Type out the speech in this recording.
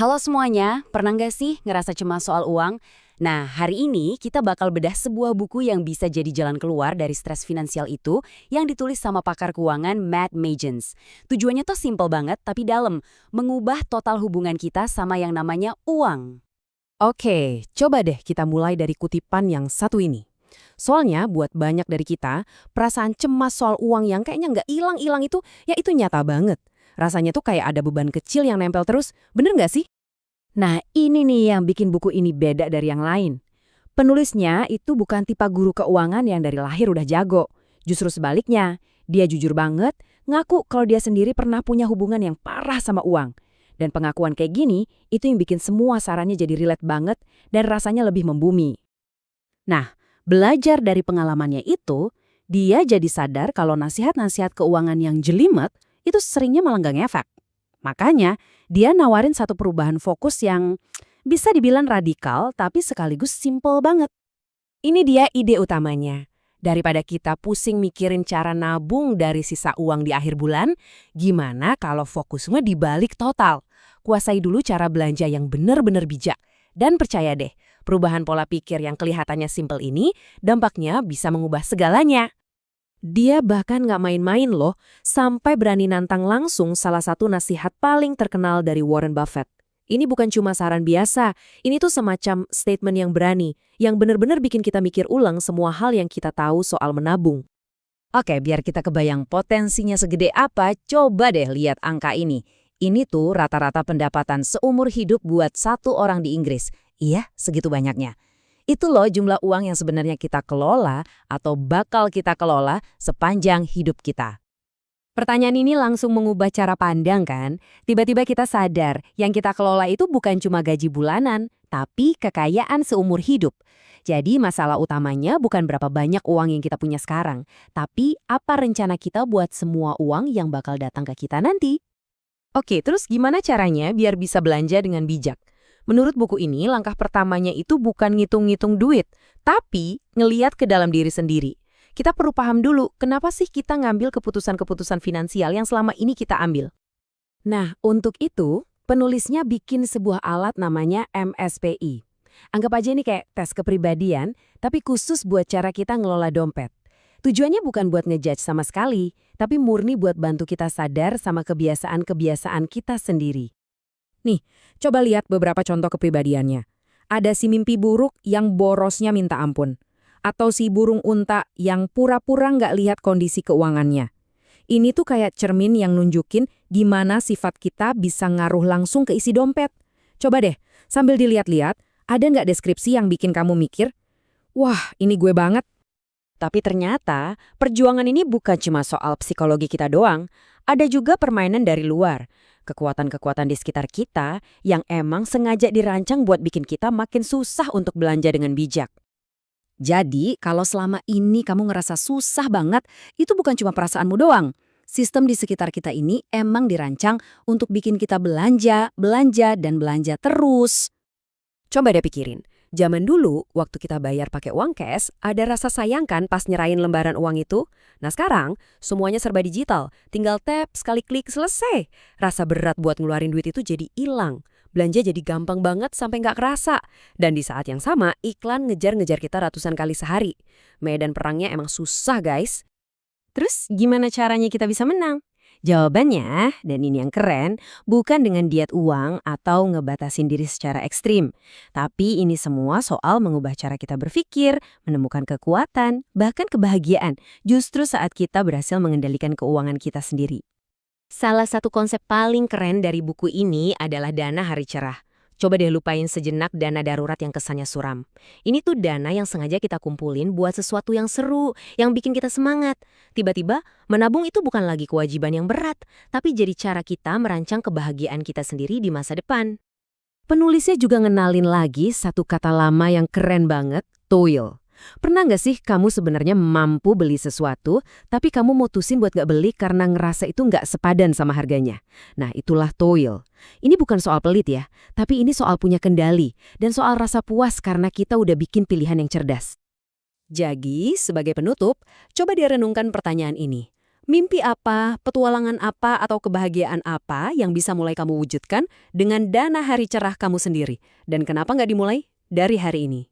Halo semuanya, pernah nggak sih ngerasa cemas soal uang? Nah, hari ini kita bakal bedah sebuah buku yang bisa jadi jalan keluar dari stres finansial itu yang ditulis sama pakar keuangan Matt Magans. Tujuannya tuh simple banget tapi dalam, mengubah total hubungan kita sama yang namanya uang. Oke, coba deh kita mulai dari kutipan yang satu ini. Soalnya buat banyak dari kita, perasaan cemas soal uang yang kayaknya nggak hilang-hilang itu, ya itu nyata banget. Rasanya tuh kayak ada beban kecil yang nempel terus, bener nggak sih? Nah, ini nih yang bikin buku ini beda dari yang lain. Penulisnya itu bukan tipe guru keuangan yang dari lahir udah jago. Justru sebaliknya, dia jujur banget, ngaku kalau dia sendiri pernah punya hubungan yang parah sama uang. Dan pengakuan kayak gini, itu yang bikin semua sarannya jadi relate banget dan rasanya lebih membumi. Nah, belajar dari pengalamannya itu, dia jadi sadar kalau nasihat-nasihat keuangan yang jelimet itu seringnya malah nggak ngefek. Makanya, dia nawarin satu perubahan fokus yang bisa dibilang radikal tapi sekaligus simple banget. Ini dia ide utamanya. Daripada kita pusing mikirin cara nabung dari sisa uang di akhir bulan, gimana kalau fokusnya dibalik total? Kuasai dulu cara belanja yang benar-benar bijak. Dan percaya deh, perubahan pola pikir yang kelihatannya simpel ini, dampaknya bisa mengubah segalanya. Dia bahkan nggak main-main loh, sampai berani nantang langsung salah satu nasihat paling terkenal dari Warren Buffett. Ini bukan cuma saran biasa, ini tuh semacam statement yang berani, yang benar-benar bikin kita mikir ulang semua hal yang kita tahu soal menabung. Oke, biar kita kebayang potensinya segede apa, coba deh lihat angka ini. Ini tuh rata-rata pendapatan seumur hidup buat satu orang di Inggris. Iya, segitu banyaknya. Itu loh jumlah uang yang sebenarnya kita kelola atau bakal kita kelola sepanjang hidup kita. Pertanyaan ini langsung mengubah cara pandang kan? Tiba-tiba kita sadar yang kita kelola itu bukan cuma gaji bulanan, tapi kekayaan seumur hidup. Jadi masalah utamanya bukan berapa banyak uang yang kita punya sekarang, tapi apa rencana kita buat semua uang yang bakal datang ke kita nanti. Oke, terus gimana caranya biar bisa belanja dengan bijak? Menurut buku ini, langkah pertamanya itu bukan ngitung-ngitung duit, tapi ngeliat ke dalam diri sendiri. Kita perlu paham dulu, kenapa sih kita ngambil keputusan-keputusan finansial yang selama ini kita ambil? Nah, untuk itu, penulisnya bikin sebuah alat namanya MSPI. Anggap aja ini kayak tes kepribadian, tapi khusus buat cara kita ngelola dompet. Tujuannya bukan buat ngejudge sama sekali, tapi murni buat bantu kita sadar sama kebiasaan-kebiasaan kita sendiri. Nih, coba lihat beberapa contoh kepribadiannya. Ada si mimpi buruk yang borosnya minta ampun. Atau si burung unta yang pura-pura nggak lihat kondisi keuangannya. Ini tuh kayak cermin yang nunjukin gimana sifat kita bisa ngaruh langsung ke isi dompet. Coba deh, sambil dilihat-lihat, ada nggak deskripsi yang bikin kamu mikir, wah ini gue banget. Tapi ternyata, perjuangan ini bukan cuma soal psikologi kita doang. Ada juga permainan dari luar. Kekuatan-kekuatan di sekitar kita yang emang sengaja dirancang buat bikin kita makin susah untuk belanja dengan bijak. Jadi, kalau selama ini kamu ngerasa susah banget, itu bukan cuma perasaanmu doang. Sistem di sekitar kita ini emang dirancang untuk bikin kita belanja, dan belanja terus. Coba deh pikirin. Zaman dulu, waktu kita bayar pakai uang cash, ada rasa sayang kan pas nyerahin lembaran uang itu? Nah sekarang, semuanya serba digital. Tinggal tap, sekali klik, selesai. Rasa berat buat ngeluarin duit itu jadi hilang. Belanja jadi gampang banget sampai nggak kerasa. Dan di saat yang sama, iklan ngejar-ngejar kita ratusan kali sehari. Medan perangnya emang susah guys. Terus gimana caranya kita bisa menang? Jawabannya, dan ini yang keren, bukan dengan diet uang atau ngebatasin diri secara ekstrim. Tapi ini semua soal mengubah cara kita berpikir, menemukan kekuatan, bahkan kebahagiaan, justru saat kita berhasil mengendalikan keuangan kita sendiri. Salah satu konsep paling keren dari buku ini adalah dana hari cerah. Coba deh lupain sejenak dana darurat yang kesannya suram. Ini tuh dana yang sengaja kita kumpulin buat sesuatu yang seru, yang bikin kita semangat. Tiba-tiba, menabung itu bukan lagi kewajiban yang berat, tapi jadi cara kita merancang kebahagiaan kita sendiri di masa depan. Penulisnya juga ngenalin lagi satu kata lama yang keren banget, toil. Pernah nggak sih kamu sebenarnya mampu beli sesuatu, tapi kamu mutusin buat nggak beli karena ngerasa itu nggak sepadan sama harganya? Nah, itulah toil. Ini bukan soal pelit ya, tapi ini soal punya kendali dan soal rasa puas karena kita udah bikin pilihan yang cerdas. Jadi, sebagai penutup, coba dia renungkan pertanyaan ini. Mimpi apa, petualangan apa, atau kebahagiaan apa yang bisa mulai kamu wujudkan dengan dana hari cerah kamu sendiri? Dan kenapa nggak dimulai dari hari ini?